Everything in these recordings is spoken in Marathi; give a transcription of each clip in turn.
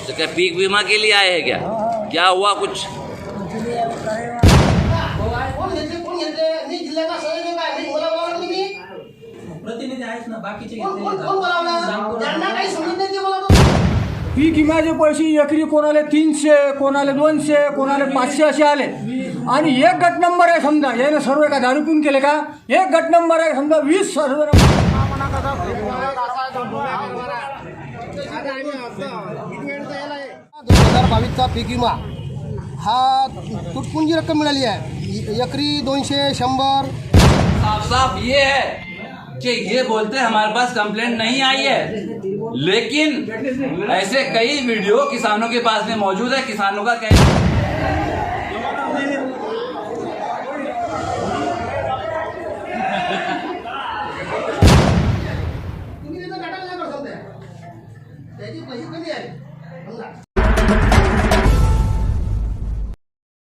तो क्या पीक बीमा के लिए आए हैं क्या? क्या हुआ कुछ? प्रतिनिधी आहेत ना बाकीचे पीक विम्याचे पैसे एकरी कोणाला 300, कोणाला 200, कोणाला 500 असे आले. आणि एक गट नंबर आहे समजा, याने सर्व का दारू पिऊन केले का? एक गट नंबर आहे समजा 20 सर्व 2022चा पीक विमा हा तुटपुंजी रक्कम मिळाली आहे. एकरी 200, 100. साफ साफ ये है कि ये बोलते हैं हमारे पास कंप्लेंट नहीं आई है, लेकिन ऐसे कई वीडियो किसानों के पास में मौजूद है. किसानों का कहना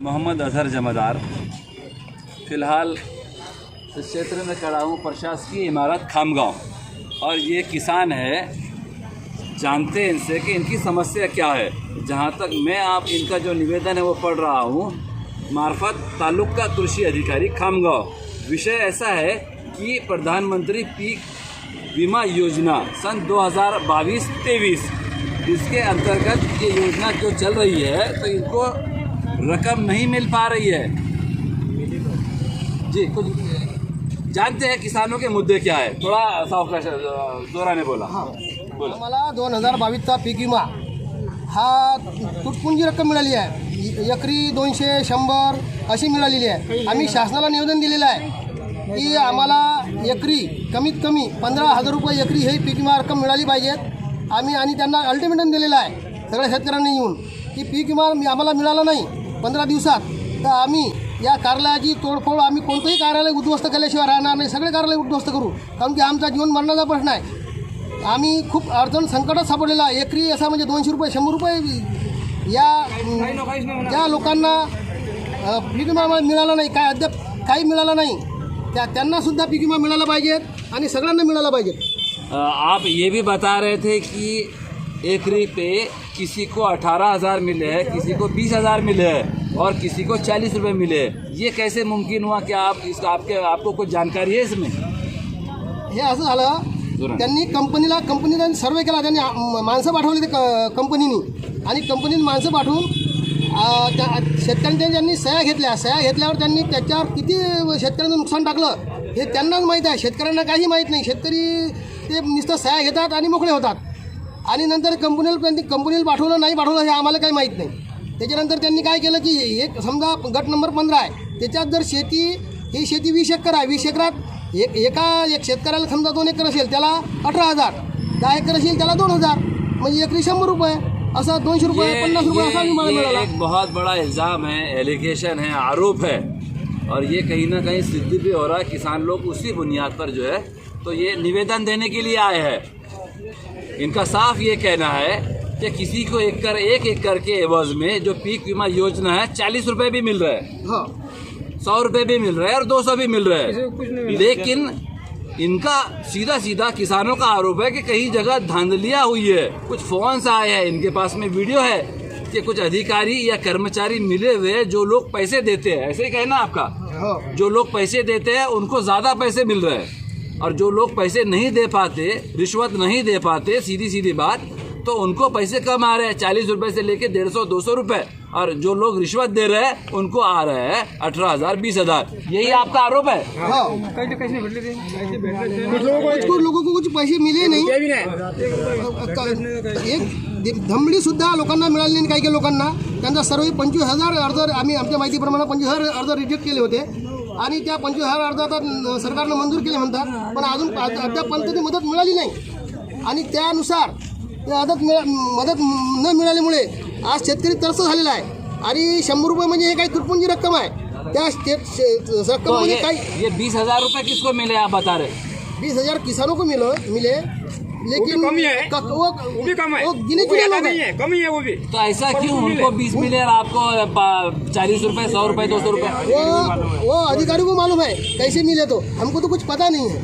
मोहम्मद अजहर जमादार फिलहाल इस क्षेत्र में खड़ा हूँ, प्रशासकीय इमारत खामगांव. और ये किसान है, जानते हैं इनसे कि इनकी समस्या क्या है. जहाँ तक मैं आप इनका जो निवेदन है वो पढ़ रहा हूँ मार्फत तालुका कृषि अधिकारी खामगांव. विषय ऐसा है कि प्रधानमंत्री पीक बीमा योजना सन 2022-23 इसके अंतर्गत ये योजना जो चल रही है तो इनको रकम नहीं मिल पा रही है. जी कुछ जानते हैं किसानों के मुद्दे क्या है? थोड़ा सावकाश जोराने बोला. बोला. आम्हाला 2022चा पीक विमा हा तुटपुंजी रक्कम मिळाली आहे. एकरी 200, 100 अशी मिळालेली आहे. आम्ही शासनाला निवेदन दिलेलं आहे की आम्हाला एकरी कमीत कमी 15,000 रुपये एकरी ही पीक विमा रक्कम मिळाली पाहिजेत. आम्ही आणि त्यांना अल्टिमेटम दिलेलं आहे सगळ्या शेतकऱ्यांनी येऊन की पीक विमा आम्हाला मिळाला नाही 15 दिवसात तर आम्ही या कार्यालयाची तोडफोड आम्ही कोणतंही कार्यालय उद्ध्वस्त केल्याशिवाय राहणार नाही. सगळे कार्यालय उद्ध्वस्त करू, कारण की आमचा जीवन मरणाचा प्रश्न आहे. आम्ही खूप अडचण संकटात सापडलेला आहे. एकरी असा म्हणजे 200 रुपये 100 रुपये ज्या लोकांना पीक विमा मिळाला नाही, काय अद्याप काही मिळालं नाही, त्यांनासुद्धा पीक विमा मिळाला पाहिजेत आणि सगळ्यांना मिळाला पाहिजेत. आप ये भी बता रहे थे कि एकरी पे किसी को 18,000 मिले हैं, किसी को 20,000 मिले हैं और किसी को 40 रुपये मिले हैं. ये कैसे मुमकिन हुआ? क्या आप इसका आपको कुछ जानकारी है इसमें? हे असं झालं, त्यांनी कंपनीला सर्वे केला. त्यांनी माणसं पाठवली ते कंपनीनी आणि कंपनीने माणसं पाठवून शेतकऱ्यांच्या ज्यांनी सह्या घेतल्यावर त्यांनी त्याच्यावर किती शेतकऱ्यांचं नुकसान टाकलं हे त्यांनाच माहीत आहे. शेतकऱ्यांना काही माहीत नाही. शेतकरी ते नुसतं सह्या घेतात आणि मोकळे होतात. आणि नंतर कंपनीला पाठवलं नाही पाठवलं हे आम्हाला काही माहीत नाही. त्याच्यानंतर त्यांनी काय केलं की एक समजा गट नंबर 15 आहे, त्याच्यात जर ही शेती 20 एकर आहे. 20 एकरात एक शेतकऱ्याला समजा 2 एकर असेल त्याला 18,000, 10 एकर असेल त्याला 2,000, म्हणजे एकरी 100 रुपये असा 200 रुपये 50 रुपये असा विमा मिळाला. एक बहुत बड़ा इल्ज़ाम है, एलिगेशन है, आरोप है और ये कहीं ना कहीं सिद्ध भी हो रहा है. किसान लोग उसी बुनियाद पर जो है तो ये निवेदन देने के लिए आए हैं. इनका साफ ये कहना है कि किसी को एक एकड़ के एवज में जो पीक बीमा योजना है 40 रुपये भी मिल रहे हैं, 100 रुपये भी मिल रहे हैं और 200 भी मिल रहे हैं. लेकिन इनका सीधा किसानों का आरोप है कि कहीं जगह धांधलियाँ हुई है. कुछ फोन्स आए हैं, इनके पास में वीडियो है कि कुछ अधिकारी या कर्मचारी मिले हुए जो लोग पैसे देते हैं, ऐसे ही कहना आपका, जो लोग पैसे देते हैं उनको ज़्यादा पैसे मिल रहे हैं और जो लोग पैसे नहीं दे पाते, रिश्वत नहीं दे पाते, सीधी बात, तो उनको पैसे कम आ रहे हैं 40 रुपये से लेके 150-200 रुपये. और जो लोग रिश्वत दे रहे हैं उनको आ रहे हैं 18,000, 20,000. यही आपका आरोप है? कुछ लोगों को कुछ पैसे मिले नाही. एक धमडी सुद्धा लोकांना मिळाली नाही. काही लोकांना त्यांचा सर्व 25,000 अर्ज आम्ही आमच्या माहितीप्रमाणे 25,000 अर्ज रिजेक्ट केले होते आणि त्या 25,000 अर्ज आता सरकारनं मंजूर केले म्हणतात, पण अजून अद्यापर्यंत ती मदत मिळाली नाही. आणि त्यानुसार मदत न मिळाल्यामुळे आज शेतकरी त्रस्त झालेला आहे. आणि 100 रुपये म्हणजे हे काही तुटपुंजी रक्कम आहे. त्या रक्कम म्हणजे काही ये 20,000 रुपये किसको मिले आप बता रहे? 20,000 किसानों को मिले लेकिन कमी है, वो भी कम है, वो गिने चुने लोग नहीं है, कमी है वो भी. तो ऐसा क्यों? उनको 20 मिले और आपको 40 रुपये, 100 रुपये, 200 रुपये? वो अधिकारी को मालूम है कैसे मिले, तो हमको तो कुछ पता नहीं है.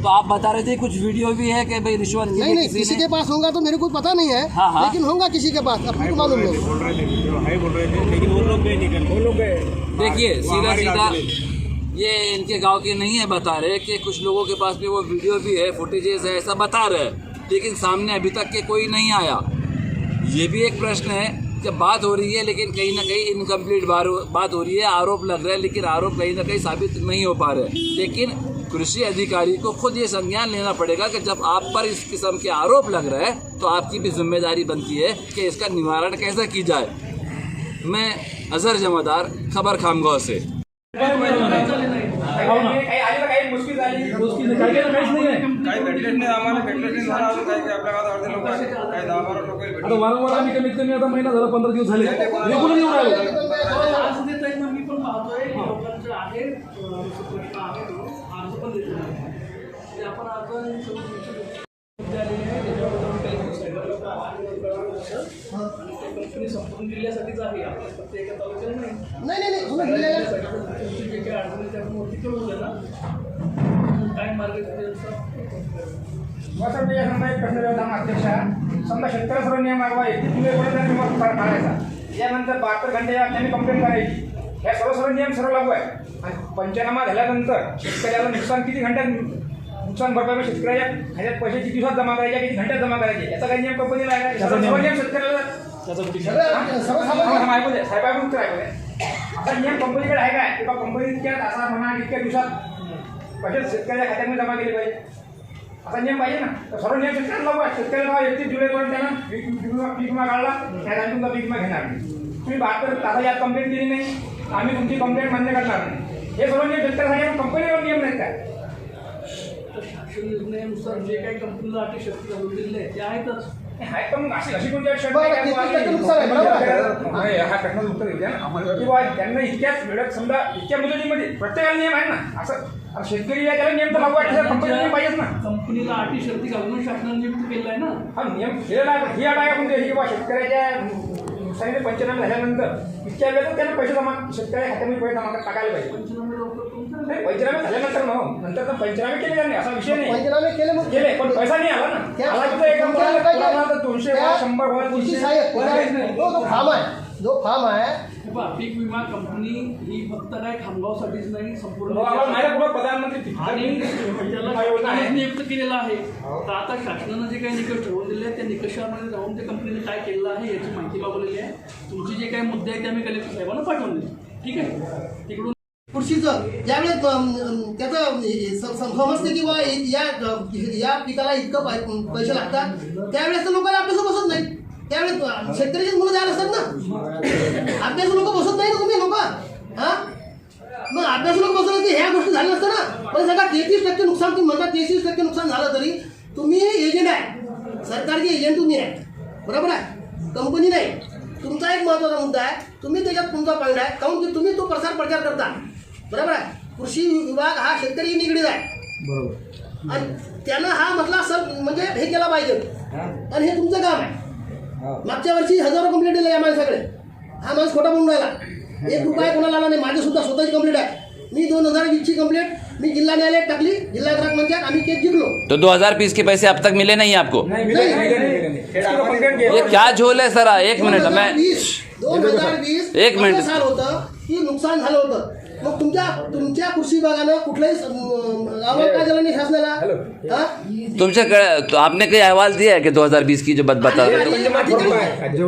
तो आप बता रहे थे कुछ वीडियो भी है कि भाई रिश्वत के लिए नहीं किसी के पास होगा तो मेरे को पता नहीं है, हाँ, हाँ। लेकिन होगा किसी के पास, अपने को मालूम नहीं। देखिए सीधा सीधा ये इनके गांव के नहीं है, बता रहे कि कुछ लोगों के पास भी वो वीडियो भी है, फुटेजेस है, ऐसा बता रहे हैं, लेकिन सामने अभी तक के कोई नहीं आया। ये भी एक प्रश्न है कि बात हो रही है लेकिन कहीं ना कहीं इनकम्प्लीट बात हो रही है, आरोप लग रहा है लेकिन आरोप कहीं ना कहीं साबित नहीं हो पा रहे। लेकिन कृषि अधिकारी को खुद ये संज्ञान लेना पड़ेगा कि जब आप पर इस किस्म के आरोप लग रहे हैं तो आपकी भी जिम्मेदारी बनती है कि इसका निवारण कैसे की जाए। मैं अजहर जमादार, खबर खामगांव से। काही आली तर काही मुश्किल झाली काहीच नाही आहे काही भेटलेच नाही आम्हाला भेटलेच नाही झाला अजून काही आपल्या गावात अर्धे लोक आहेत काही 10-12 लोक आहेत आता वारंवार आम्ही कमीत कमी आता महिना झाला 15 दिवस झाले रेग्युलर येऊन राहिलो आज देत आहेत ना, मी पण पाहतोय की लोकांचे आहे प्रश्न आहे तो अर्ज पण देतो ते आपण अर्ज आलेले आहे त्याच्याबद्दल काही कंपनी संपूर्ण जिल्ह्यासाठीच आहे, आपल्या फक्त एका तालुक्याला नाही. नाही तुम्ही दिलेलं तुमची जे काही अडचणी त्या मोठी कळवलं ना, काय मार्ग वसंत या समजा एक प्रश्न होता अध्यक्ष, समजा शेतकरी सर्व नियम मागवा 31 जुलैपर्यंत नियम पाळायचा, यानंतर 72 घंटे त्यांनी कंप्लेंट करायची, ह्या सर्व नियम सर्व लागू आहे. आणि पंचनामा झाल्यानंतर शेतकऱ्याला नुकसान किती घंट्यात नुकसान भरपाई शेतकऱ्याच्या खात्यात पैसे किती दिवसात जमा करायचे, किती घंट्यात जमा करायचे, याचा काही नियम कंपनीला आहे का? सर्व नियम शेतकऱ्याला साहेबांनी उत्तर ऐकू द्या. असा नियम कंपनीकडे आहे काय किंवा कंपनी इतक्या तासा म्हणा इतक्या दिवसात पैसे शेतकऱ्याच्या खात्यामध्ये जमा केले पाहिजे, असा नियम पाहिजे ना. तर सर्व नियम शेतकऱ्याला लागू आहे. शेतकऱ्याला 31 जुलैपर्यंत त्यानं पीक विमा काढला, त्यात आम्ही तुमचा पीक विमा घेणार नाही. तुम्ही 72 तासा यात कंप्लेंट केली नाही, आम्ही तुमची कंप्लेंट मान्य करणार नाही. हे सर्व नियम शेतकऱ्यासाठी कंपनीवर नियम नाहीत काय? शासन निर्णयानुसार जे काही कंपनीला अटी शक्ती घालून दिले ते आहेतच. हाय पण अशी कोणती नुकसान आहे, बरोबर आहे. हा प्रश्नाचं उत्तर देऊ द्या किंवा त्यांना इतक्याच वेळात समजा इतक्या मुदतीमध्ये प्रत्येकाला नियम आहे ना, असं शेतकरी आहे त्याला नियम तर लागू आहे, कंपनीला नियम पाहिजेच ना. कंपनीला अटी शर्ती घालून शासनाने नियुक्त केलेला आहे ना. हा नियम केलेला आहे, ही अट आहे म्हणजे किंवा शेतकऱ्याच्या नुकसानीचे पंचनामे झाल्यानंतर इतक्या वेळेत त्यांना पैसे जमा शेतकऱ्या खात्यामध्ये पैसे जमा टाकायला पाहिजे. पंचनामे लवकर करून करा. नाही, पंचनामे झाल्यानंतर नंतर तर पंचनामे केले नाही असा विषय नाही, पंचनामे केले मग केले पण पैसा नाही आला ना. आला की तो एक नंबर 200 100 कृषी 300 सहाय्यक काहीच नाही. जो फार्म आहे पहा, पीक विमा कंपनी ही फक्त काय खामगावसाठीच नाही, संपूर्ण आम्हाला माहिती आहे, पूर्ण प्रधानमंत्री आणि त्याला शासनानेच नियुक्त केलेला आहे. तर आता शासनानं जे काही निकष ठरवून दिले आहेत त्या निकषामध्ये जाऊन त्या कंपनीने काय केलेलं आहे याची माहिती मागवलेली आहे. तुमची जे काही मुद्दे आहेत ते आम्ही कलेक्टर साहेबांना पाठवून दिले. ठीक आहे, तिकडून कृषीचं ज्यावेळेस त्याचं समजते की बा या पिकाला इतकं पैसे लागतात, त्यावेळेस तर लोकांना अभ्यास बसत नाही. त्यावेळेस शेतकऱ्याचीच मुलं द्यायला असतात ना, अभ्यास लोक बसत नाही ना तुम्ही लोक. हां मग अभ्यास लोक बसत ह्या गोष्टी झाल्या नसतं ना. पण सगळं 33% नुकसान तुम्ही म्हणता, 33% नुकसान झालं तरी तुम्ही एजंट आहे, सरकारचे एजंट तुम्ही आहे, बरोबर आहे, कंपनी नाही. तुमचा एक महत्त्वाचा मुद्दा आहे, तुम्ही त्याच्यात तुमचा पॉईंट आहे, काऊन की तुम्ही तो प्रचार करता, बरोबर आहे. कृषी विभाग हा शेतकरी निगडीत आहे, बरोबर, आणि त्यानं हा म्हटला सर म्हणजे हे केला पाहिजे, आणि हे तुमचं काम आहे. मागच्या वर्षी हजारो कंप्लेंट दिल्या या माणसाकडे, हा माणूस खोटा म्हणून राहिला, 1 रुपया कोणाला आला नाही. माझी सुद्धा स्वतःची कंप्लेंट आहे. मी 2020ची कंप्लेंट मी जिल्हा न्यायालयात टाकली, जिल्हा ग्राहक मंचात, आम्ही केस जिंकलो. तो 2020 के पैसे अब तक मिले नहीं आपको? नाही. ये क्या झोल है सर? एक मिनट, मैं 2020 एक मिनिट. साल होतं की नुकसान झालं होतं. मग तुमच्या कृषी विभागानं कुठलाही अहवाल काय दिला नाही शासनाला? हा? तुमसे तो आपने कोई अहवाल दिया है कि 2020 की जो बता रहे थे?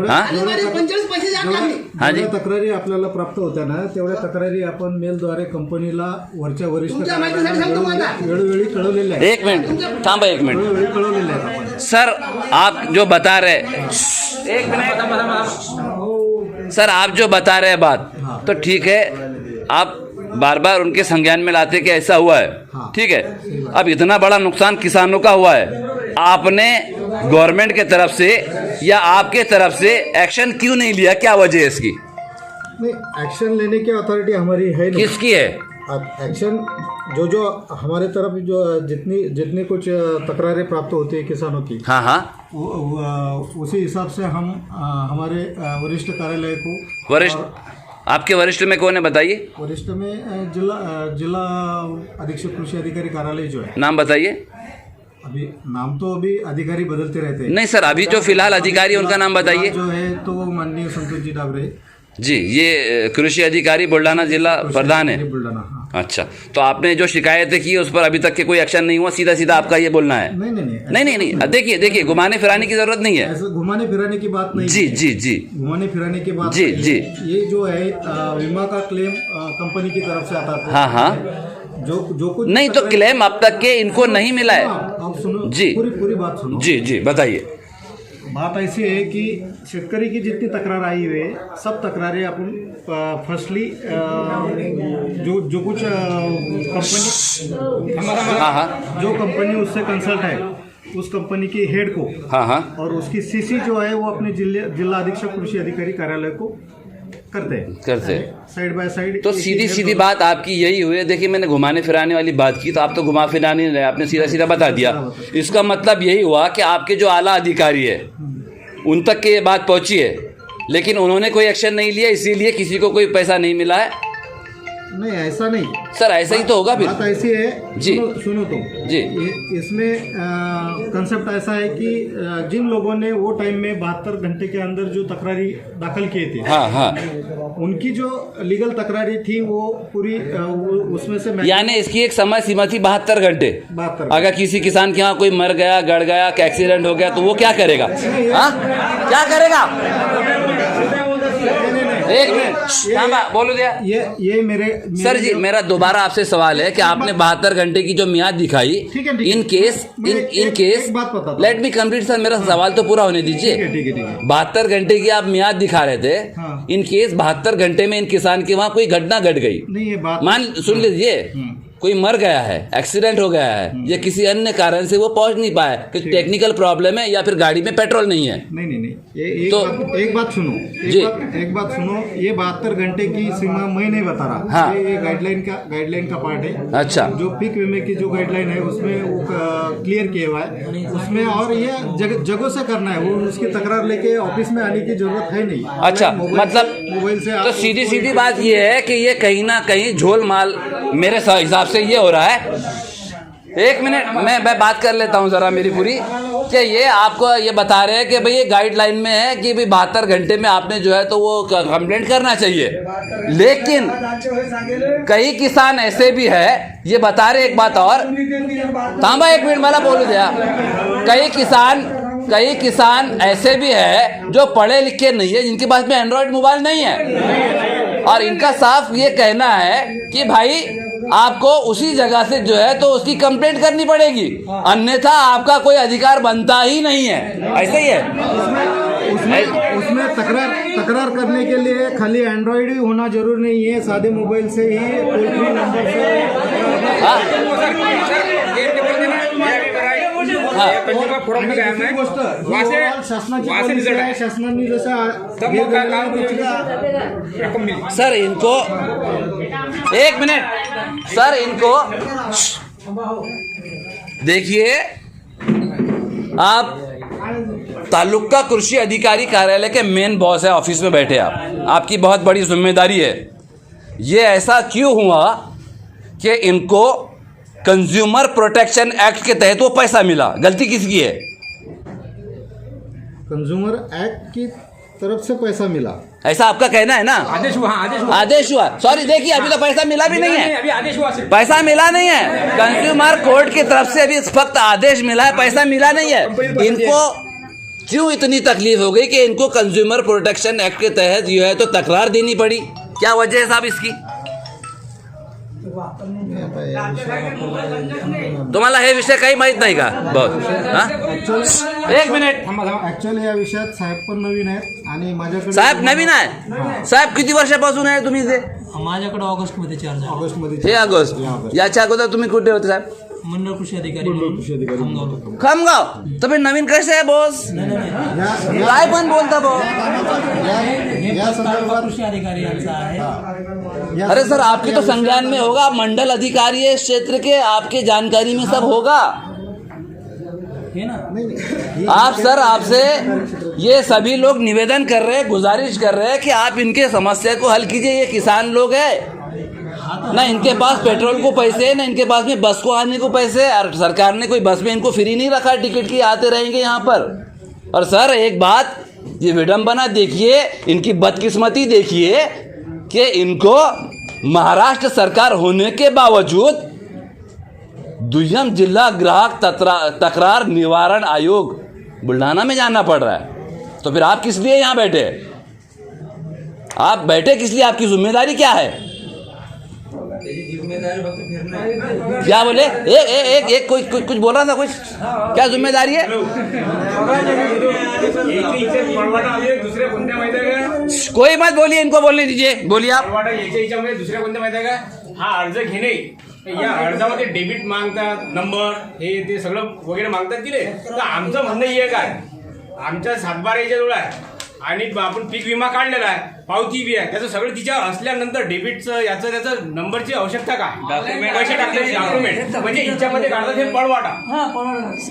हाँ? आणि माझे 45 पैसे द्यायला लागले. हाँ जी, जेवढ्या तक्रारी आपल्याला प्राप्त होत्या ना तेवढ्या तक्रारी आपण मेलद्वारे कंपनीला वरच्या वरिष्ठ तुमच्या माहितीसाठी सांगतो मला. वेळोवेळी कळवलेल्या आहेत. एक मिनट थांबा, एक मिनट वेळोवेळी कळवलेल्या आहेत आपण. सर, आप जो बता रहे, एक मिनट सर, आप जो बता रहे हैं बात तो ठीक है, आप बार बार उनके संज्ञान में लाते कि ऐसा हुआ है, ठीक है. अब इतना बड़ा नुकसान किसानों का हुआ है, आपने गवर्नमेंट के तरफ से या आपके तरफ से एक्शन क्यों नहीं लिया? क्या वजह है इसकी? नहीं, एक्शन लेने की अथॉरिटी हमारी है नहीं. किसकी है? एक्शन जो हमारे तरफ जो जितनी कुछ तकरारें प्राप्त होती है किसानों की, हाँ हाँ, उसी हिसाब से हम हमारे वरिष्ठ कार्यालय को आपके वरिष्ठ में कौन है बताइए? वरिष्ठ में जिला अधीक्षक कृषि अधिकारी कार्यालय जो है। नाम बताइए। अभी नाम तो अभी अधिकारी बदलते रहते हैं। नहीं सर, अभी जो फिलहाल अधिकारी है उनका नाम बताइए। जो है तो माननीय संतोष जी डाबरे जी, ये कृषि अधिकारी बुल्ढाना जिला प्रधान है। बुल्ढाना। हाँ। अच्छा, तो आपने जो शिकायतें की उस पर अभी तक के कोई एक्शन नहीं हुआ, सीधा सीधा आपका ये बोलना है? नहीं, देखिए घुमाने फिराने की जरूरत नहीं है। ऐसा घुमाने फिराने की बात नहीं। जी घुमाने फिराने की बात जी। ये जो है बीमा का क्लेम कंपनी की तरफ से आता था। हाँ। जो कुछ नहीं तो क्लेम अब तक के इनको नहीं मिला है। आप सुनो जी, पूरी बात सुनो। जी बताइए। बात ऐसी है कि शेतकरी की जितनी तक्रार आई हुई है, सब तक्रारें अपन फर्स्टली जो कुछ कंपनी जो कंपनी उससे कंसल्ट है उस कंपनी की हेड को और उसकी सीसी जो है वो अपने जिला अधीक्षक कृषि अधिकारी कार्यालय को करते हैं साइड बाय साइड। तो सीधी बात आपकी यही हुई है। देखिए, मैंने घुमाने फिराने वाली बात की तो आप तो घुमा फिरा नहीं रहे, आपने सीधा बता दिया। इसका मतलब यही हुआ कि आपके जो आला अधिकारी है उन तक के ये बात पहुंची है, लेकिन उन्होंने कोई एक्शन नहीं लिया, इसीलिए किसी को कोई पैसा नहीं मिला है। नहीं, ऐसा नहीं सर, ऐसा ही तो होगा फिर। बात ऐसी है जी, सुनो तो जी। इसमें कंसेप्ट ऐसा है कि जिन लोगों ने वो टाइम में 72 घंटे के अंदर जो तकरारी दाखिल किए थे, हाँ, उनकी जो लीगल तकरारी थी वो पूरी उसमें से यानी इसकी एक समय सीमा थी 72 घंटे। 72। अगर किसी किसान के यहाँ कोई मर गया, गड़ गया, एक्सीडेंट हो गया तो वो क्या करेगा? हाँ, क्या करेगा? एक मिनट बोलो दिया। ये मेरे सर जी, मेरा दोबारा आपसे सवाल है कि आपने 72 घंटे की जो मियाद दिखाई, in case let me complete sir, मेरा सवाल तो पूरा होने दीजिए। 72 घंटे की आप मियाद दिखा रहे थे। हाँ। इन केस 72 घंटे में इन किसान के वहाँ कोई घटना घट गई, नहीं, ये बात मान सुन लीजिए, कोई मर गया है, एक्सीडेंट हो गया है, या किसी अन्य कारण से वो पहुंच नहीं पाया, कुछ टेक्निकल प्रॉब्लम है या फिर गाड़ी में पेट्रोल नहीं है। नहीं, एक बात सुनो। एक बात सुनो, ये 72 घंटे की सीमा मैं नहीं बता रहा। हाँ। ये गाइडलाइन का पार्ट है। अच्छा। जो पीक बीमे की जो गाइडलाइन है उसमें वो क्लियर किया हुआ है उसमें, और ये जगहों से करना है, वो उसकी तकरार लेके ऑफिस में आने की जरूरत है नहीं। अच्छा, मतलब मोबाइल से तो सीधी बात ये है कि ये कहीं ना कहीं झोल माल मेरे हिसाब से ये हो रहा है। एक मिनट, मैं बात कर लेता हूँ जरा मेरी पूरी, कि ये आपको ये बता रहे हैं कि भाई ये गाइडलाइन में है कि भाई 72 घंटे में आपने जो है तो वो कंप्लेंट करना चाहिए, लेकिन कई किसान ऐसे भी है, ये बता रहे एक बात और, तांबा एक मिनट मला बोलू दिया। कई किसान ऐसे भी है जो पढ़े लिखे नहीं है, जिनके पास में एंड्रॉयड मोबाइल नहीं है, और इनका साफ ये कहना है कि भाई आपको उसी जगह से जो है तो उसकी कंप्लेंट करनी पड़ेगी, अन्यथा आपका कोई अधिकार बनता ही नहीं है। ऐसे ही है। उसमें तकरार करने के लिए खाली एंड्रॉइड ही होना जरूरी नहीं है, सादे मोबाइल से ही टोल फ्री नंबर शासनाने सर इनको एक मिनट, सर इनको देखिए, आप तालुका कृषि अधिकारी कार्यालय के मेन बॉस है, ऑफिस में बैठे आप, आपकी बहुत बड़ी जिम्मेदारी है। ये ऐसा क्यों हुआ कि इनको कंज्यूमर प्रोटेक्शन एक्ट के तहत वो पैसा मिला? गलती किसकी है? कंज्यूमर एक्ट की तरफ से पैसा मिला, ऐसा आपका कहना है ना? आदेश हुआ। सॉरी, देखिए अभी तो पैसा मिला भी नहीं है, अभी आदेश हुआ, पैसा मिला नहीं है। कंज्यूमर कोर्ट की तरफ से अभी फक्त आदेश मिला है, पैसा मिला नहीं है। इनको क्यों इतनी तकलीफ हो गई कि इनको कंज्यूमर प्रोटेक्शन एक्ट के तहत जो है तो तकरार देनी पड़ी? क्या वजह है साहब इसकी? तुम्हाला हे विषय काही माहित नाही का? बहुत एक मिनिट, ऍक्च्युअली या विषयात साहेब पण नवीन आहेत आणि माझ्याकडे साहेब नवीन आहे? साहेब किती वर्षापासून आहे तुम्ही इथे? माझ्याकडे ऑगस्टमध्ये चार्ज आहे. ऑगस्टमध्ये हे ऑगस्ट. याच्या अगोदर तुम्ही कुठे होते साहेब? मंडळ कृषी अधिकारी खामगाव. तुम्ही नवीन कसे आहे बॉस? काय पण बोलता बॉस? या संदर्भात कृषी अधिकारी यांचा आहे. अरे सर, आपके तो संज्ञान में होगा, मंडल अधिकारी है इस क्षेत्र के, आपके जानकारी में सब होगा। है ना? आप सर, आपसे ये सभी लोग निवेदन कर रहे हैं, गुजारिश कर रहे हैं कि आप इनके समस्या को हल कीजिए। ये किसान लोग हैं, ना इनके पास पेट्रोल को पैसे है, ना इनके पास में बस को आने को पैसे है, और सरकार ने कोई बस में इनको फ्री नहीं रखा टिकट की, आते रहेंगे यहाँ पर। और सर एक बात, ये विडंबना देखिए, इनकी बदकिस्मती देखिए कि इनको महाराष्ट्र सरकार होने के बावजूद दुय्यम जिला ग्राहक तकरार निवारण आयोग बुल्ढाना में जाना पड़ रहा है। तो फिर आप किस लिए यहाँ बैठे? आप बैठे किस लिए? आपकी जिम्मेदारी क्या है? क्या बोले? एक कुछ बोल रहा था, कुछ क्या जिम्मेदारी है? दुसरे कोणत्या माहिती आहे का? कोई मत बोलिए, इनको बोलने दीजिए, बोलिए आप। याच्यामध्ये दुसऱ्या कोणत्या माहिती आहे का? हा अर्ज घेणे, या अर्जामध्ये डेबिट मागतात, नंबर हे ते सगळं वगैरे मागतात की नाही. तर आमचं म्हणणं हे काय, आमच्या सातबारा याच्याजवळ आहे आणि आपण पीक विमा काढलेला आहे, पावती बी आहे, त्याचं सगळं तिच्यावर असल्यानंतर डेबिटचं याचं त्याचं नंबरची आवश्यकता काय? पैसे टाकण्याचे डॉक्युमेंट म्हणजे हिच्यामध्ये काढतात हे पळवाटा.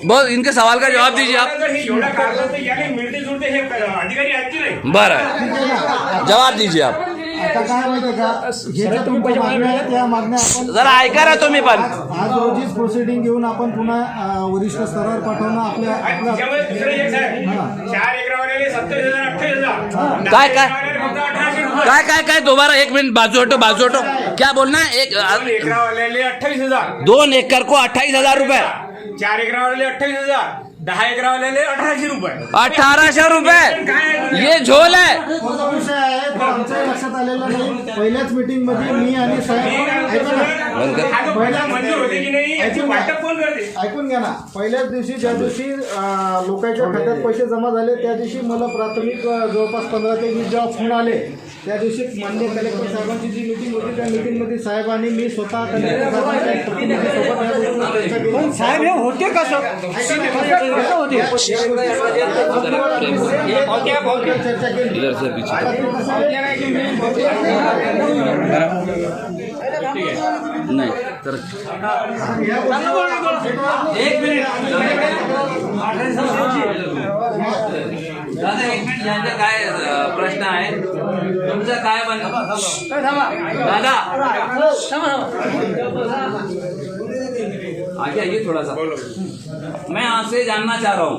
बस इनके सवाल का जवाब दीजिए आप. जर हे एवढं काढलं तर याने मिळते जुळते हे अधिकारी आहेत की नाही? बरं, जवाब दीजिए आप. आता काय माहिती आहे का, हे ज्या तुमच्या मागण्या आहेत त्या मागण्या आपण जरा ऐका ना तुम्ही पण. आज रोजीच प्रोसिडिंग घेऊन आपण पुन्हा वरिष्ठ स्तरावर पाठवणं आपल्या त्याच्यामध्ये दुसरं एक साहेब, 4 एकरावाले 70,000 28,000 काय काय फक्त 1800 रुपये. काय काय काय दोबारा एक मिनट, बाजू हटो. क्या बोलना है? 2 एकरावाले 28,000, 2 एकड़ को 28,000 रुपए. 4 एकरावाले 28,000, 10 एकरावाले 1,800 रुपये. 1,800 रुपये, ये झोल है. कोणता विषय आहे तो आमच्याही लक्षात आलेला नाही. पहिल्याच मीटिंग मध्ये मी आणि साहेब हा जो पैसा मंजूर होते की नाही याची वाटप कोण करते? ऐकून घ्या ना. पहिल्याच दिवशी ज्या दिवशी लोकांच्या खात्यात पैसे जमा झाले त्या दिवशी मला प्राथमिक जवळपास 15 ते 20 जेव्हा फोन आले त्या दिवशी माननीय कलेक्टर साहेबांची जी मीटिंग होती त्या मीटिंगमध्ये साहेब आणि मी स्वतः कलेक्टर साहेबांच्या प्रतिनिधीसोबत या गोष्टीवर चर्चा केली. साहेब हे होते कसं होते? चर्चा केली. इधर से पीछे. आता ते कसं आहे? नाही तर एक मिनिट दादा, एक मिनिट, यांचा काय प्रश्न आहे? तुमचा काय म्हणणं? दादा आगे आइए थोड़ा सा. मैं आपसे जानना चाह रहा हूँ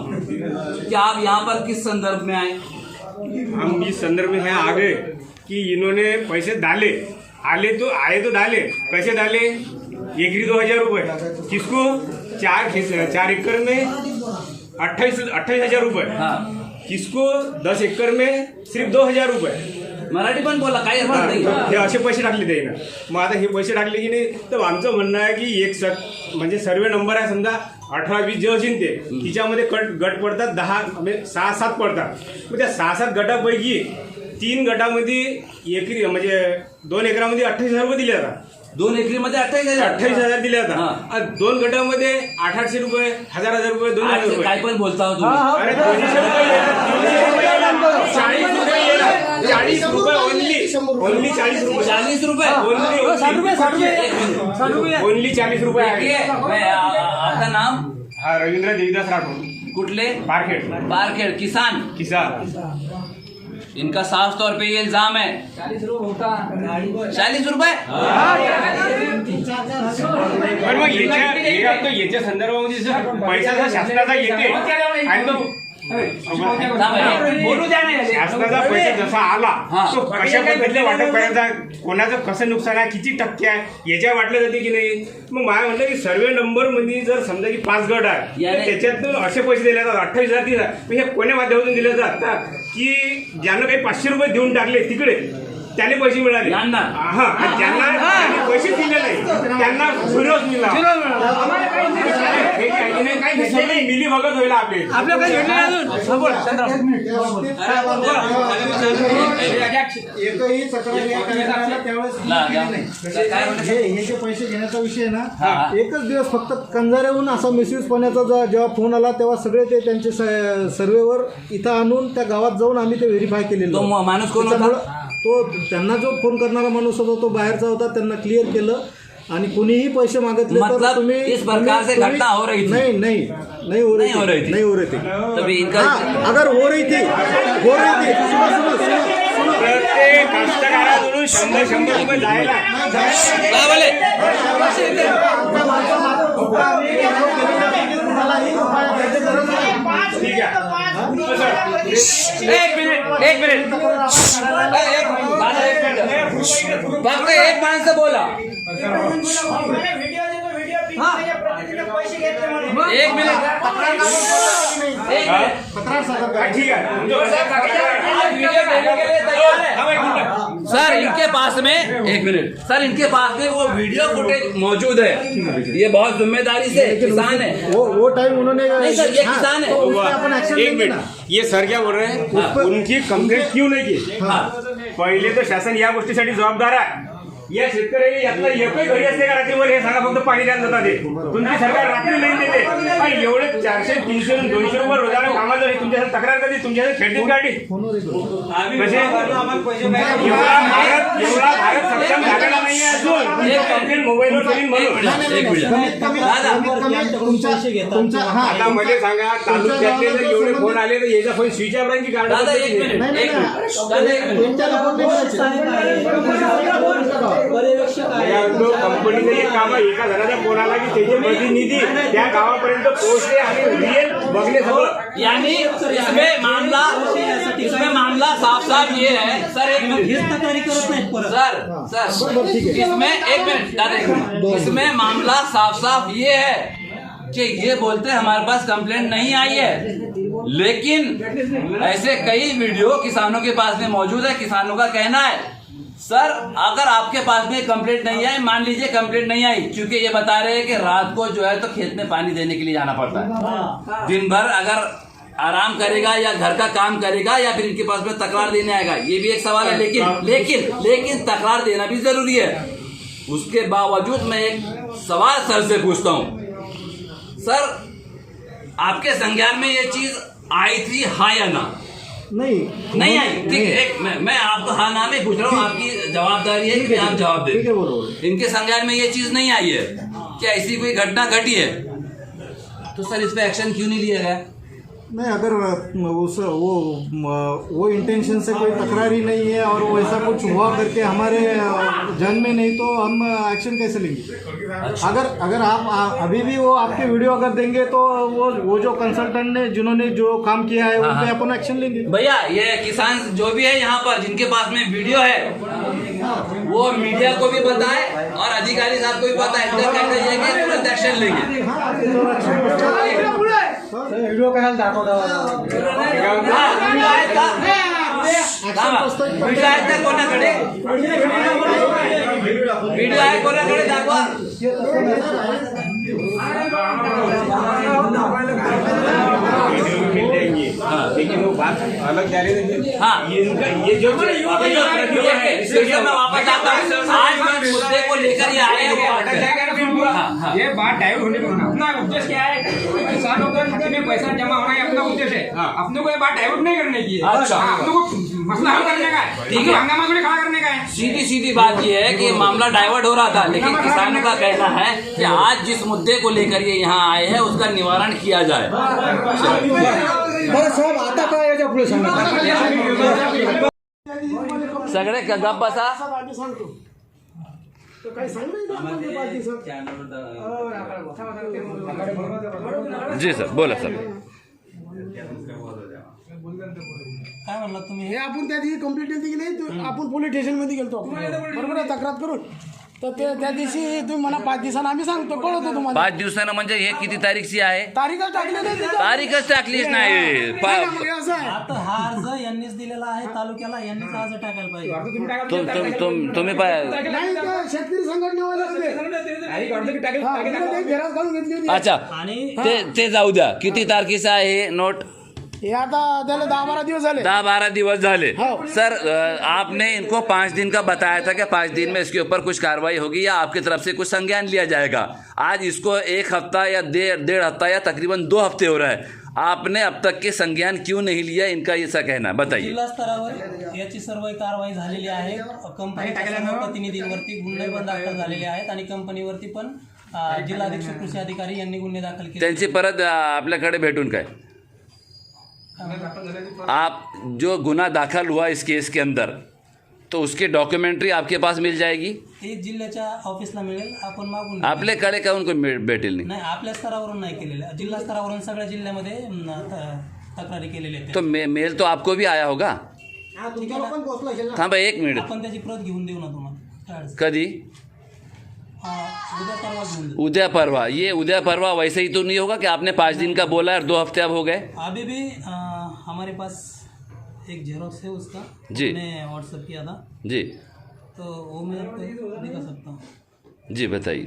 कि आप यहाँ पर किस संदर्भ में आए? हम इस संदर्भ में हैं आगे कि इन्होंने पैसे डाले, आए तो डाले. कैसे डाले? एकरी 2,000 रुपये. किसको? 4 एकड़ में 28,000 रुपये. हाँ, किसको? 10 एकड़ में सिर्फ 2,000 रुपये. मराठी पण बोला, काही हरकत नाही. हे असे पैसे टाकले ते ना. मग आता हे पैसे टाकले की नाही, तर आमचं म्हणणं आहे की एक म्हणजे सर्वे नंबर आहे समजा 18-20 जे असेल ते, तिच्यामध्ये गट पडतात 10 म्हणजे 6-7 पडतात. मग त्या 6-7 गटापैकी 3 गटामध्ये एकरी म्हणजे 2 एकरामध्ये 28,000 रुपये दिले जातात. 2 एकरीमध्ये 28,000 दिले हा. जातात. आणि 2 गटामध्ये 800 रुपये, 1,000 रुपये, 2,000 रुपये. काय पण बोलता हो तुम्ही. अरे 200 रुपये येतात, 300 रुपये येतात, 40 रुपये येतात, 40 रुपये ओनली 40 रुपये. 40 रुपये. ओनली 40 रुपये आहे. देखिए, आपका नाम? हा रवींद्र देवीदास राठोड, कुठले? पारखेड. किसान. इनका साफ तौर पे ये इल्जाम है. 40 रुपए. पण मग याच्या संदर्भामध्ये जर पैसा जर शासनाचा येते आणि तो बोलू द्या ना. शासनाचा पैसा जसा आला तो कशा पद्धतीने वाटप करायचा, कोणाचं कसं नुकसान आहे, किती टक्के आहे, याच्या वाटलं जाते की नाही. मग मला म्हटलं की सर्वे नंबर मध्ये जर समजा की 5 गट आहे तर त्याच्यातून असे पैसे दिले जातात 28,000 दिले. हे कोण्या माध्यमातून दिले जातात की ज्यानं काही 500 रुपये देऊन टाकले तिकडे त्याने पैसे मिळाले. हा, ज्यांना पैसे दिले नाही त्यांना झिरोच मिळाला. काही घेतले नाही, मिली भगत होईल आपल्या काही एकही तक्रार या कार्यक्रमाला त्यावेळेस हे जे पैसे घेण्याचा विषय ना, एकच दिवस फक्त कंजाऱ्याहून असा मिसयूजपणाचा जेव्हा फोन आला तेव्हा सगळे ते त्यांचे सर्वेवर इथं आणून त्या गावात जाऊन आम्ही ते व्हेरीफाय केलेलं. माणूस कोण होता? तो त्यांना जो फोन करणारा माणूस होता तो बाहेरचा होता. त्यांना क्लिअर केलं आणि कुणीही पैसे मागितले तर मतलब तुम्ही इस प्रकार से घटना हो रही थी? नहीं हो रही थी तभी इनका अगर हो रही थी सुनो प्रत्येक कास्तकाराकडून 100 रुपये जायला काय बोले? ठीक आहे एक मिनिट फक्त एक माणसं बोला. एक मिनिट ठीक आहे सर, इनके पास में एक मिनट सर, इनके पास में वो वीडियो फुटेज मौजूद है. ये बहुत जिम्मेदारी से किसान है. वो टाइम उन्होंने नहीं सर, ये किसान है. एक मिनिट, ये सर क्या बोल रहे हैं, उनकी कंप्लेंट क्यों नहीं की? पहिले तर शासन या गोष्टीसाठी जबाबदार आहे. या शेतकऱ्याला यातला एकही घरी असते का रात्रीवर हे सांगा, फक्त पाणी द्यायला जातात ते. तुमची सरकार रात्री नाही देते आणि एवढे 400, 300, 200 रुपये रोजानं कामाला तुमच्यासाठी तक्रार करते, तुमच्यासाठी खेळतील गाडी कसे? एवढा भारत सक्षम झालेला नाही आहे अजून. एक कंप्लेंट मोबाईलवर करीन म्हणून. आता मध्ये सांगा, तालुक्यातले जर एवढे फोन आले तर याचा फोन स्विच ऑफ राहील की गाडी? कंपनीचं एक काम आहे, एका घराच्या फोनाला की त्याचे प्रतिनिधी त्या गावापर्यंत पोहोचले आणि रिअल बघले सगळं. यानी इसमें मामला साफ साफ ये है सर. एक मिनट सर इसमें एक मिनट दादा, एक मिनट. इसमें मामला साफ साफ ये है कि ये बोलते हैं हमारे पास कंप्लेंट नहीं आई है, लेकिन ऐसे कई वीडियो किसानों के पास में मौजूद है. किसानों का कहना है सर, अगर आपके पास में कंप्लेंट नहीं आई, मान लीजिए कंप्लेंट नहीं आई, क्योंकि ये बता रहे हैं कि रात को जो है तो खेत में पानी देने के लिए जाना पड़ता है. दिन भर अगर आराम करेगा या घर का काम करेगा या फिर इनके पास में तकरार देने आएगा, ये भी एक सवाल है. लेकिन तकरार देना भी जरूरी है. उसके बावजूद मैं एक सवाल सर से पूछता हूँ. सर, आपके संज्ञान में ये चीज आई थी, हाँ या ना? नहीं आई. ठीक है, मैं आपको हाँ नाम ही पूछ रहा हूँ. आपकी जवाबदारी है कि आप जवाब दें. इनके संज्ञान में ये चीज नहीं आई है, क्या ऐसी कोई घटना घटी है? तो सर इस पे एक्शन क्यों नहीं लिया गया? नहीं, अगर वो इंटेंशन से कोई तकरार ही नहीं है और वैसा कुछ हुआ करके हमारे जन में नहीं, तो हम एक्शन कैसे लेंगे? अगर आप अभी भी वो आपके वीडियो अगर देंगे तो वो जो कंसल्टेंट ने जिन्होंने जो काम किया है उन पे अपन एक्शन लेंगे. भैया, ये किसान जो भी है यहाँ पर जिनके पास में वीडियो है, वो मीडिया को भी बताए और अधिकारी साहब को भी बताए. इनका कहना यह है कि तुरंत एक्शन लेंगे. व्हिडिओ कशाला दाखवता? व्हिडिओ आहेत का कोणाकडे? व्हिडिओ आहे कोणाकडे, दाखवा. लेकिन वो बात अलग जा रही है. हाँ, ये जो मैं वापस आता हूँ. आज मैं मुद्दे को लेकर ये आए हैं. ये बात डाइवर्ट होने को अपना उद्देश्य क्या है? किसानों के खाते में पैसा जमा होना ये अपना उद्देश्य है. अपने को ये बात डाइवर्ट नहीं करने की है. अच्छा. अपने को मसला हल करने का है. ठीक है. हंगामा थोड़ी खड़ा करने का है. सीधी बात ये है कि मामला डाइवर्ट हो रहा था, लेकिन किसानों का कहना है कि आज जिस मुद्दे को लेकर ये यहाँ आए हैं उसका निवारण किया जाए. बरं साहेब, आता काय याच्या पुढे सांगा? सगळे गप बसा. जी सर, बोला सर. काय म्हणला तुम्ही? हे आपण त्या दिवशी कंप्लेंट दिली की नाही, आपण पोलीस स्टेशनमध्ये गेलतो बरोबर आहे, तक्रार करून. तर त्या दिवशी तुम्ही मला 5 दिवसांना आम्ही सांगतो, कळवतो तुम्हाला. 5 दिवसानं म्हणजे हे किती तारीखची आहे? तारीखच टाकली नाही त्याच्यात. तारीखच टाकलीच नाही. मग असं आहे. आता हा अर्ज यांनीच दिलेला आहे तालुक्याला, यांनीच अर्ज टाकायला पाहिजे. तुम्ही नाही, त्या शेतकरी संघटनेवाले होते. घरात घालून घेतली होती. अच्छा, आणि ते जाऊ द्या. किती तारखेचं आहे नोट? हे आता त्याला 10-12 दिवस झाले. 10-12 दिवस झाले. हाँ। सर, आपने इनको 5 दिन का बताया था कि 5 दिन में इसके ऊपर कुछ कार्रवाई होगी या आपकी तरफ से कुछ संज्ञान लिया जाएगा. आज इसको 1 हफ्ता या 1.5 हफ्ता या तकरीबन 2 हफ्ते हो रहा है. आपने अब तक के संज्ञान क्यों नहीं लिया, इनका ऐसा कहना है, बताइए। जिल्हा स्तरावर याची सर्व कारवाई झालेली आहे. कंपनीच्या सर्व प्रतिनिधींवरती गुन्हे पण दाखल झालेले आहेत आणि कंपनीवरती पण जिल्हा अधीक्षक कृषी अधिकारी यांनी गुन्हे दाखल केले. त्यांची परत आपल्याकडे भेटून काय, आप जो गुना दाखल हुआ इस केस के अंदर तो उसकी डॉक्यूमेंट्री आपके पास मिल जाएगी. ते जिल्ह्याच्या ऑफिसला मिळेल, आपण मागून घेऊ. आपल्याकडे काहून कोण भेटेल नाही. नाही, आपल्या स्तरावरून नाही केलेलं, जिल्हा स्तरावरून सगळ्या जिल्ह्यामध्ये तक्रारी केलेली आहे. तो मेल तो आपको भी आया होगा. थांबा एक मिनिट, आपण त्याची प्रत घेऊन देऊ ना तुम्हाला. कधी, उद्या परवा घेऊन देऊ. उद्या परवा. ये उद्या परवा वैसे ही तो नहीं होगा कि आपने 5 दिन का बोला और 2 हफ्ते अब हो गए. अभी भी हमारे पास एक जेरोक्स है उसका, जी, मैंने व्हाट्सएप किया था जी, तो वो मैं आपको दिखा सकता हूँ. जी बताइए.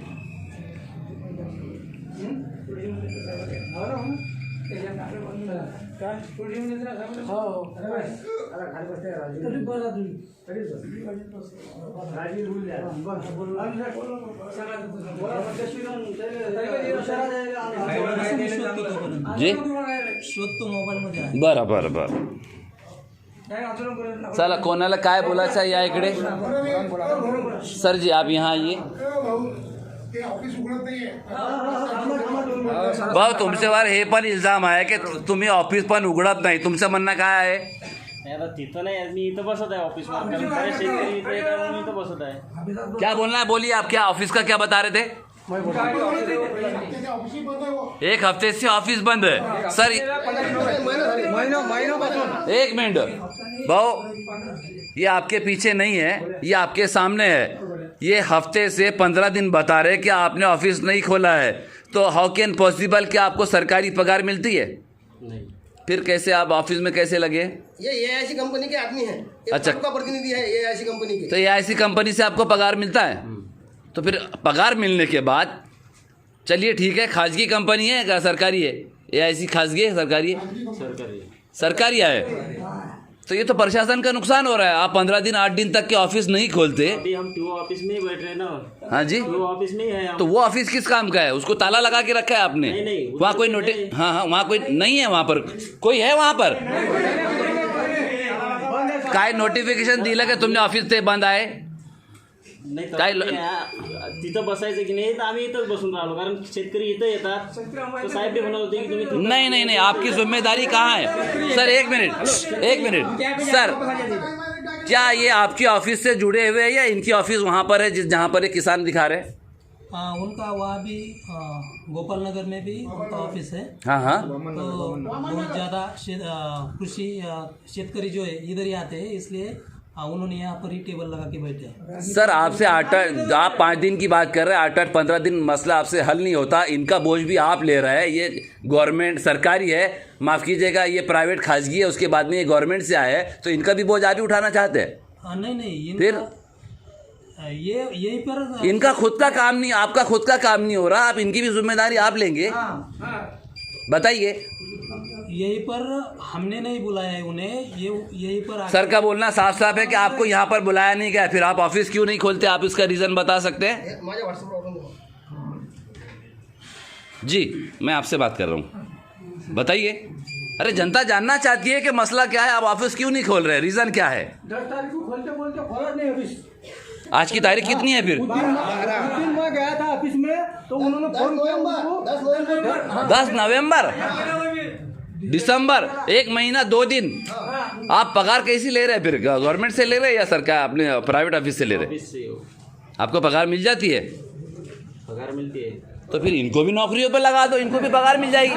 जी शोधतो मोबाईलमध्ये आहे. बरं बरं बरं. चला, कोणाला काय बोलायचं आहे या इकडे. सर जी आप यहाँ आइए. भाऊ, तुमच्यावर हे पण इल्जाम आहे की तुम्ही ऑफिस पण उघडत नाही. तुमचं म्हणणं काय आहे. आता तिथं नाही, मी इथं बसत आहे ऑफिस मध्ये. शेतकरी इथे येतात, मी इथं बसत आहे. क्या बोलना है, बोलिए. आप क्या ऑफिस का क्या बता रहे थे. एक हफ्ते से ऑफिस बंद है सर. एक मिनट भाऊ, ये आपके पीछे नहीं है, ये आपके सामने है. ये हफ्ते से 15 दिन बता रहे कि आपने ऑफिस नहीं खोला है. तो हाउ कैन पॉसिबल कि आपको सरकारी पगार मिलती है. नहीं, फिर कैसे आप ऑफिस में कैसे लगे. ये AIC कंपनी के आदमी है. अच्छा, का प्रतिनिधि है AIC कंपनी के. तो AIC कंपनी से आपको पगार मिलता है. तो फिर पगार मिलने के बाद, चलिए ठीक है, खाजगी कंपनी है क्या सरकारी है. AIC खाजगी है सरकारी है. सरकारी सरकारी है. तो ये तो प्रशासन का नुकसान हो रहा है. आप 15 दिन 8 दिन तक के ऑफिस नहीं खोलते. अभी हम TO ऑफिस में ही बैठ रहे हैं ना. हाँ जी, TO ऑफिस में ही है हम. तो वो ऑफिस किस काम का है. उसको ताला लगा के रखा है आपने. नहीं, वहाँ कोई नोटिस, हाँ हाँ, वहाँ कोई नहीं है. वहाँ पर कोई है. वहाँ पर काय नोटिफिकेशन दिलं का तुमने ऑफिस ते बंद आहे. नाही काय तिथं बसायचं की नाही, तर आम्ही इथंच बसून राहिलो. कारण शेतकरी इथं येतात, तर साहेब बी म्हणत होते की तुम्ही. नहीं नहीं नहीं, आपकी जिम्मेदारी कहाँ है सर. एक मिनट सर, क्या ये आपकी ऑफिस से जुड़े हुए हैं या इनकी ऑफिस वहाँ पर है जहाँ पर ये किसान दिखा रहे हैं. उनका वहाँ भी गोपाल नगर में भी उनका ऑफिस है. हाँ हाँ. तो बहुत ज़्यादा कृषि शेतकरी जो है इधर ही आते हैं, इसलिए उन्होंने यहाँ पर ही टेबल लगा के बैठे हैं. सर आपसे आप 5 दिन की बात कर रहे हैं. 8-8 15 दिन मसला आपसे हल नहीं होता. इनका बोझ भी आप ले रहे हैं. ये गवर्नमेंट सरकारी है, माफ़ कीजिएगा, ये प्राइवेट खाजगी है. उसके बाद में ये गवर्नमेंट से आए हैं, तो इनका भी बोझ आप ही उठाना चाहते हैं. नहीं, फिर ये यही पर इनका खुद का काम नहीं, आपका खुद का काम नहीं हो रहा. आप इनकी भी जिम्मेदारी आप लेंगे. बताइए. यही पर हमने नहीं बुलाया है उन्हें. ये यही पर सर का बोलना साफ साफ है कि आपको यहाँ पर बुलाया नहीं गया. फिर आप ऑफिस क्यों नहीं खोलते. आप इसका रीज़न बता सकते हैं. जी, मैं आपसे बात कर रहा हूँ, बताइए. अरे जनता जानना चाहती है कि मसला क्या है. आप ऑफिस क्यों नहीं खोल रहे, रीज़न क्या है. 10 तारीख को खोलते बोलते खोला नहीं ऑफिस. आज की तारीख कितनी है फिर. उस दिन मैं गया था ऑफिस में, तो उन्होंने फोन किया मुझको. 10 नवंबर, दिसंबर, 1 महीना 2 दिन. आप पगार कैसी ले रहे हैं फिर. गवर्नमेंट से ले रहे हैं या सरकार अपने प्राइवेट ऑफिस से ले रहे हैं. ऑफिस से आपको पगार मिल जाती है. पगार मिलती है. तो फिर इनको भी नौकरियों पे लगा दो, इनको भी पगार मिल जाएगी.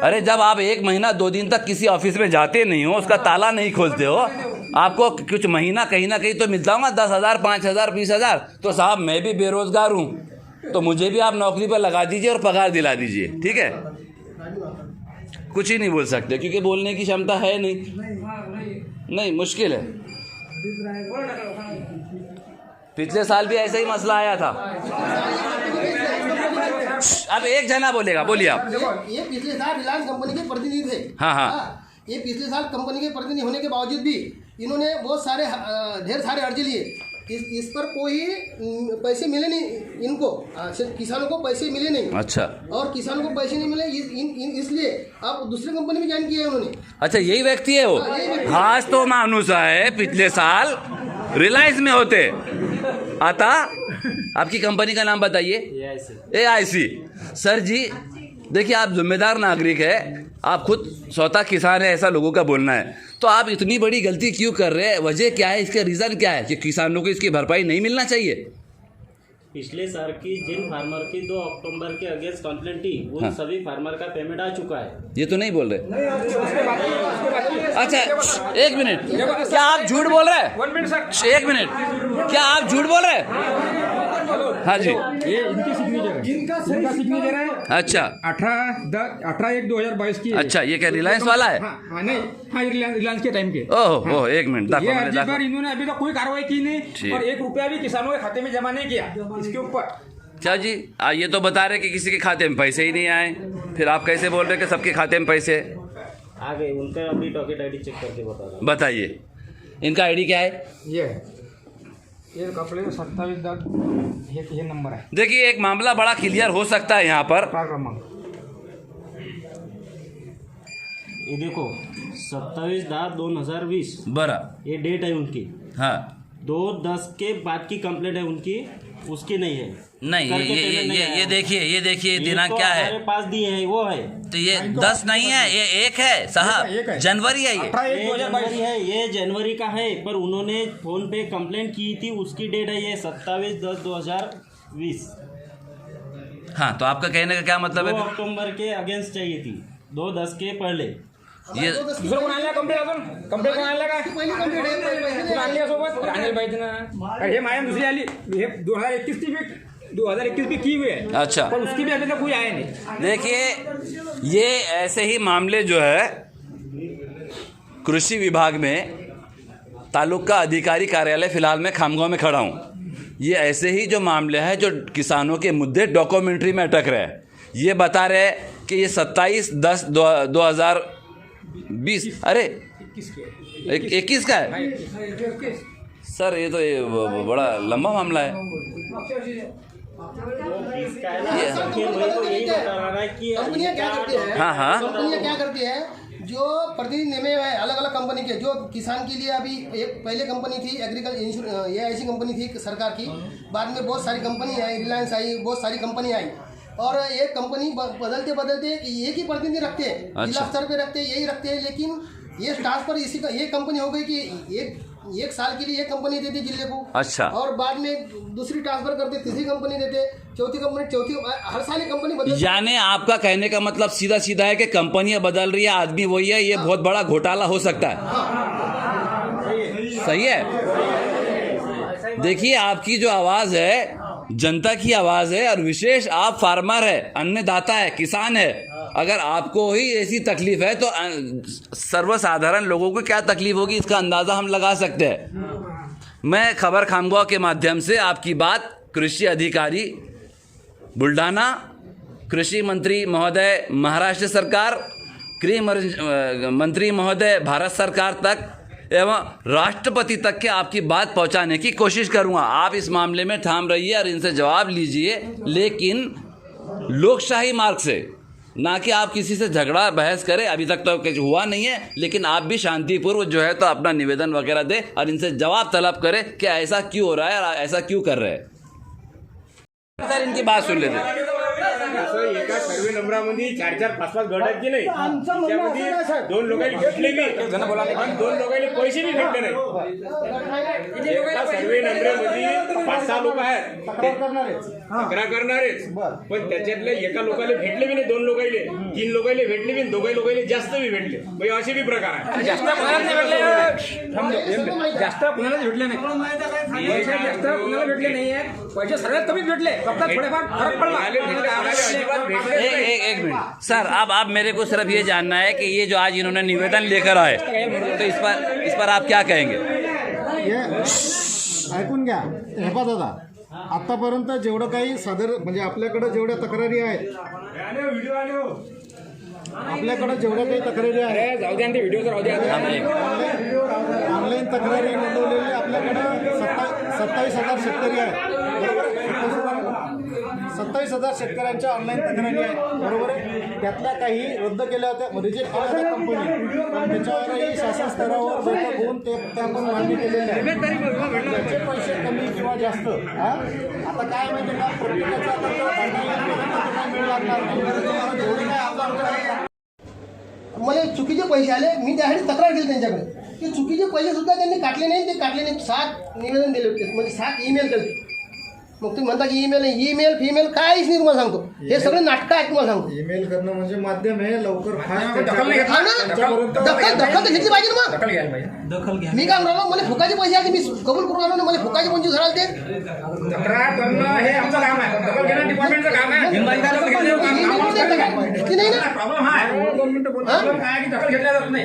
अरे जब आप 1 महीना 2 दिन तक किसी ऑफिस में जाते नहीं हो, उसका ताला नहीं खोलते हो, आपको कुछ महीना कहीं ना कहीं तो मिलता होगा. 10,000 5,000 20,000. तो साहब मैं भी बेरोजगार हूँ, तो मुझे भी आप नौकरी पर लगा दीजिए और पगार दिला दीजिए. ठीक है. कुछ ही नहीं बोल सकते क्योंकि बोलने की क्षमता है नहीं, मुश्किल है. पिछले साल भी ऐसा ही मसला आया था. अब एक जना बोलेगा, बोलिए आप. ये पिछले साल रिलायंस कंपनी के प्रतिनिधि थे. हाँ. ये पिछले साल कंपनी के प्रतिनिधि होने के बावजूद भी इन्होंने बहुत सारे ढेर सारे अर्जी लिए इस पर कोई पैसे मिले नहीं इनको, किसानों को पैसे मिले नहीं। अच्छा, और किसानों को पैसे नहीं मिले इसलिए अब दूसरी कंपनी में ज्वाइन किया है उन्होंने। अच्छा, यही व्यक्ति है वो? हाच तो माणूस आहे पिछले साल रिलायंस में होते, आता आपकी कंपनी का नाम बताइए। AIC। सर जी देखिए, आप जिम्मेदार नागरिक है, आप खुद स्वतः किसान है, ऐसा लोगों का बोलना है, तो आप इतनी बड़ी गलती क्यों कर रहे हैं? वजह क्या है, इसका रीज़न क्या है कि किसानों को इसकी भरपाई नहीं मिलना चाहिए? पिछले साल की जिन फार्मर की 2 अक्टूबर के अगेंस्ट कंप्लेंट थी उन सभी फार्मर का पेमेंट आ चुका है। ये तो नहीं बोल रहे। अच्छा, एक मिनट, क्या आप झूठ बोल रहे हैं? 1 मिनट सर, 1 मिनट, क्या आप झूठ बोल रहे हैं? हाँ जी, ये इनकी सिग्नेचर है, इनका सिग्नेचर है। अच्छा, 18/1/2022 की। अच्छा, ये क्या रिलायंस वाला है? हाँ नहीं, हाँ रिलायंस के टाइम के। ओह, एक मिनट, ये अर्जी पर इन्होंने अभी तक कोई कार्रवाई की नहीं ठीक। और 1 रुपया भी किसानों के खाते में जमा नहीं किया इसके ऊपर। क्या जी, ये तो बता रहे कि किसी के खाते में पैसे ही नहीं आए, फिर आप कैसे बोल रहे कि सबके खाते में पैसे आ गए? उनका अभी डॉकेट ID चेक करके बता रहा हूं। बताइए, इनका ID क्या है? ये कपड़े 27/10 ये नंबर है। देखिए, एक मामला बड़ा क्लियर हो सकता है यहाँ पर। ये देखो 27/10/2020 बरा, ये डेट है उनकी। हाँ, 2/10 के बाद की कंप्लेंट है उनकी, उसकी नहीं है। नहीं, ये देखिए दिनांक क्या है? हमारे पास दिए हैं वो है। तो ये 10 नहीं है, ये 1 है साहब, जनवरी है ये। ये जनवरी है, ये जनवरी का है, पर उन्होंने फोन पे कंप्लेंट की थी, उसकी डेट है ये 27/10/2020। हाँ, तो आपका कहने का क्या मतलब 2 है? अक्टूबर के अगेंस्ट चाहिए थी, 2/10 के पहले। ये दुसरं कोण आणलं कंप्लेंट कोण आणलं काय? पहिली कंप्लेंट आहे, कोण आणली या सोबत? आणलं पाहिजे ना, कारण हे माया दुसरी आली, हे 2021 भी की हुई है। अच्छा, पर उसकी भी अभी तक कोई आया नहीं। देखिए, ये ऐसे ही मामले जो है कृषि विभाग में तालुका अधिकारी कार्यालय, फिलहाल मैं खामगांव में खड़ा हूँ, ये ऐसे ही जो मामले हैं जो किसानों के मुद्दे डॉक्यूमेंट्री में अटक रहे हैं, ये बता रहे हैं कि ये 27/10/2020, अरे 21 का है सर, ये तो बड़ा लंबा मामला है। कंपनियां क्या करती है? हाँ, कंपनियां क्या करती है, जो प्रतिनिधि नेमे है अलग अलग कंपनी के, जो किसान के लिए अभी एक पहले कंपनी थी एग्रीकल्चर, ये ऐसी कंपनी थी सरकार की, बाद में बहुत सारी कंपनी आई, रिलायंस आई, बहुत सारी कंपनी आई, और ये कंपनी बदलते बदलते एक ही प्रतिनिधि रखते हैं, जिला स्तर पे रखते हैं, यही रखते हैं, लेकिन ये ट्रांसफर इसी का, ये कंपनी हो गई कि एक साल के लिए एक कंपनी देती जिले को। अच्छा, और बाद में दूसरी ट्रांसफर करते, तीसरी कंपनी देते, चौथी कंपनी, हर साल ही कंपनी बदल। यानी आपका कहने का मतलब सीधा सीधा है कि कंपनियां बदल रही है, आदमी वही है, ये बहुत बड़ा घोटाला हो सकता है। सही है। देखिए, आपकी जो आवाज़ है जनता की आवाज़ है, और विशेष आप फार्मर है, अन्नदाता है, किसान है। अगर आपको ही ऐसी तकलीफ है तो सर्वसाधारण लोगों को क्या तकलीफ होगी, इसका अंदाज़ा हम लगा सकते हैं। मैं खबर खामगांव के माध्यम से आपकी बात कृषि अधिकारी बुल्डाना, कृषि मंत्री महोदय महाराष्ट्र सरकार, गृह मंत्री महोदय भारत सरकार तक एवं राष्ट्रपति तक के आपकी बात पहुंचाने की कोशिश करूंगा। आप इस मामले में ठाम रहिए और इनसे जवाब लीजिए, लेकिन लोकशाही मार्ग से, ना कि आप किसी से झगड़ा बहस करें। अभी तक तो कुछ हुआ नहीं है, लेकिन आप भी शांतिपूर्व जो है तो अपना निवेदन वगैरह दें और इनसे जवाब तलब करें कि ऐसा क्यों हो रहा है और ऐसा क्यों कर रहे हैं। सर, इनकी बात सुन लेते। एका सर्वे नंबरामध्ये 4-5 गट आहेत की नाही, त्याच्यामध्ये 2 लोकांनी भेटले बी आणि 2 लोकांनी पैसे बी भेटले नाही। एका सर्वे नंबरामध्ये 5-6 लोक आहेत तक्रार करणारेच, पण त्याच्यातले एका लोकांना भेटले बी नाही, 2 लोकांना, 3 लोकांना भेटले बी, 2 लोकांना जास्त बी भेटले, म्हणजे असे बी प्रकार आहेत। जास्त कोणाला नाही भेटले, जास्त कोणाला भेटले नाही, पैसे जास्त कोणाला भेटले नाही आहेत, पैसे सगळ्यात कमीच भेटले, फक्त थोडेफार फरक पडला। एक मिनट सर, अब मेरे को सिर्फ ये जानना है कि ये जो आज इन्होंने निवेदन लेकर आए, तो इस पर आप क्या कहेंगे? ऐकून घ्या, हे पहा दादा, आतापर्यंत जेवढं काही सादर, म्हणजे आपल्याकडे जेवढ्या तक्रारी आहेत, आपल्याकडे जेवढ्या काही तक्रारी आहेत, जाऊ द्या, व्हिडिओ राहू द्या, ऑनलाईन तक्रारी नोंदवलेली आपल्याकडे 27 27,000 शेतकरी आहेत, बरोबर आहे. 27,000 शेतकऱ्यांच्या ऑनलाईन तक्रारी आहेत, बरोबर आहे. त्यातल्या काही रद्द केल्या होत्या, रिजेक्ट केल्या होत्या कंपनी, पण त्याच्यावरही शासन स्तरावर बैठक होऊन त्या पण मागणी केलेल्या आहे. त्याचे पैसे कमी किंवा जास्त आता काय माहिती का, प्रत्येकाचा आता मिळू लागणार नाही. जेवढी काय आमदार मला चुकीचे पैसे आले, मी त्यासाठी तक्रार केली त्यांच्याकडे की चुकीचे पैसे सुद्धा त्यांनी काटले नाही. ते काटले नाही, 7 निवेदन दिले होते, म्हणजे 7 ईमेल केले. मग तुम्ही म्हणता की ईमेल फिमेल काहीच नाही. तुम्हाला सांगतो हे सगळे नाटकं आहेत. तुम्हाला सांगतो ईमेल करणं म्हणजे माध्यम आहे, लवकर फास्ट दखल नाही हा ना, दखल तर घेतली पाहिजे ना. मग दखल घ्यायला पाहिजे. दखल घ्या. मी काय म्हणतो, मला फुकाचे पैसे आले, मी कबूल करून आलो ना, मला फुकाचे 25 हजार ते तक्रार करणं हे आमचं काम आहे, दखल घेणं डिपार्टमेंटचं काम आहे. घेतली नाही ना. प्रॉब्लेम हा आहे. 2 मिनिटं बोलतो. प्रॉब्लेम काय आहे की दखल घेतल्या जात नाही.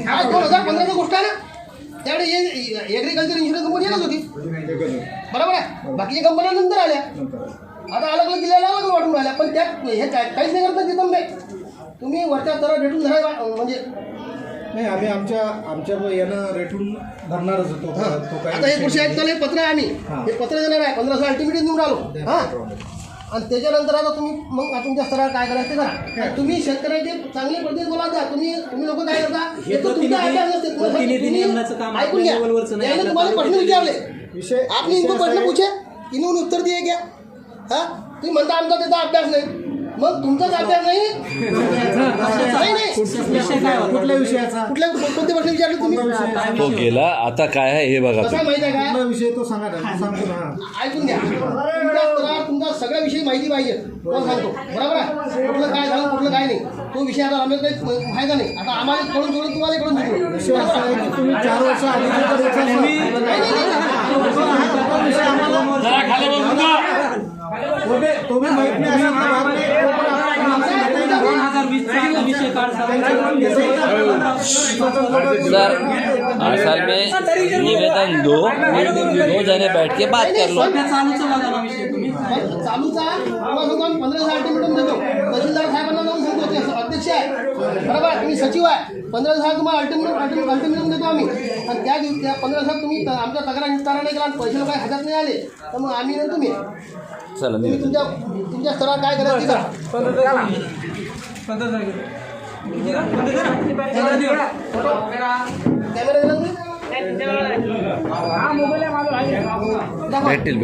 आज 2015ची गोष्ट आहे ना. त्यावेळी ॲग्रिकल्चर इन्शुरन्स कंपनी येतच होती, बरोबर आहे. बाकीच्या कंपन्या नंतर आल्या, आता अलग अलग जिल्ह्याला अलग वाटून राहिल्या. पण त्यात हे काहीच नाही करतात तिथं नाही. तुम्ही वरच्या स्तरावर भेटून धरा म्हणजे नाही. आम्ही आमच्या यानं रेटून धरणारच होतो. तो काय आता हे कृषी आयुक्ताला हे पत्र आहे, आम्ही हे पत्र देणार आहे. 1500 अल्टिमेट देऊन राहिलो. हां, आणि त्याच्यानंतर आता तुम्ही मग तुमच्या स्तरावर काय करायचं ते करा. तुम्ही शेतकऱ्याचे चांगले पद्धतीने बोला द्या. तुम्ही लोक काय करता, हे तर तुमचा अभ्यास नसते. तुम्ही ऐकून घ्या, त्याने तुम्हाला प्रश्न विचारले, विषय आपने इनको प्रश्न पूछे, इन्होंने उत्तर दिए क्या? हां, तुम्ही म्हणता आमचा त्याचा अभ्यास नाही, मग तुमचाच अभ्यास नाही. कुठल्या विषयाचा कोणते प्रश्न विचारले तुम्ही? तो गेला, आता काय आहे हे बघा. कसा माहिती आहे कुठला का? विषय तो सांगा ना, सांगतो ना. ऐकून घ्या, तुमच्या स्तरावर तुमच्या सगळ्या विषयी माहिती पाहिजे. कोण सांगतो, बरोबर आहे. कुठलं काय झालं, कुठलं काय नाही, तो विषय आता आम्हाला काही माहिती नाही. आता आम्हाला कळून जोडून तुम्हाला कळून जोडून विषय असा आहे की तुम्ही 4 वर्ष आधी तो भी माहित नाही असा भाग नाही. तो पण आपण 2020चा विषय सर असल में निवेदन दो, दो जने बैठ के बात कर लो. चालूचा बघा ना विषय तुम्ही. चालूचा तुम्हाला सांगतो आम्ही 15,000 अल्टिमेटम देतो. तहसीलदार साहेबांना जाऊन सांगतो, ते अध्यक्ष आहे, बरोबर, तुम्ही सचिव आहे. 15,000 तुम्हाला अल्टिमेटम देतो आम्ही. आणि त्या 15,000 तुम्ही आमच्या तक्रार निस्तारा नाही केला आणि पैसे काही हातात नाही आले तर मग आम्ही नाही तुम्ही चला तुम्ही तुमच्या स्तरावर काय करायचं ते करा. कॅमेरा दिला तुम्ही? भेटतील.